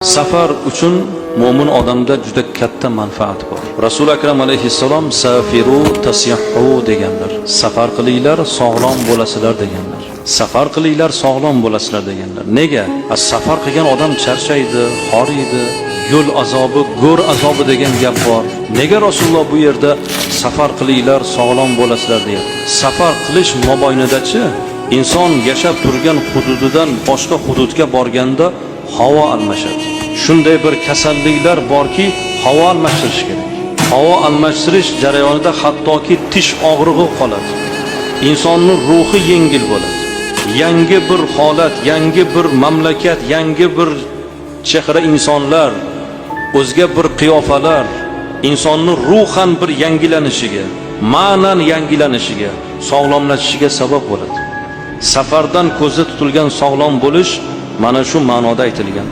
Safar uchun mo'min odamda juda katta manfaat bor. Rasul akram alayhissalom safiru tasihhu deganlar. Safar qilinglar, sog'lom bo'lasizlar deganlar. Safar qilinglar, sog'lom bo'lasizlar deganlar. Nega? Safar qilgan odam charchaydi, horiydi, yo'l azobi, go'r azobi degan gap bor. Nega Rasululloh bu yerda safar qilinglar, sog'lom bo'lasizlar deyapti? Safar qilish mobaynida-chi, inson yashab turgan hududidan boshqa hududga borganda havo almashadi. Shunday bir kasalliklar borki, havo almashtirish kerak. Havo almashtirish jarayonida hattoki tish og'rig'i qoladi. Insonning ruhi yengil bo'ladi. Yangi bir holat, yangi bir mamlakat, yangi bir chehra insonlar, o'zga bir qiyofalar insonning ruhan bir yangilanishiga, ma'nan yangilanishiga, sog'lomlashishiga sabab bo'ladi. Safardan ko'zda tutilgan sog'lom bo'lish mana shu ma'noda aytilgan.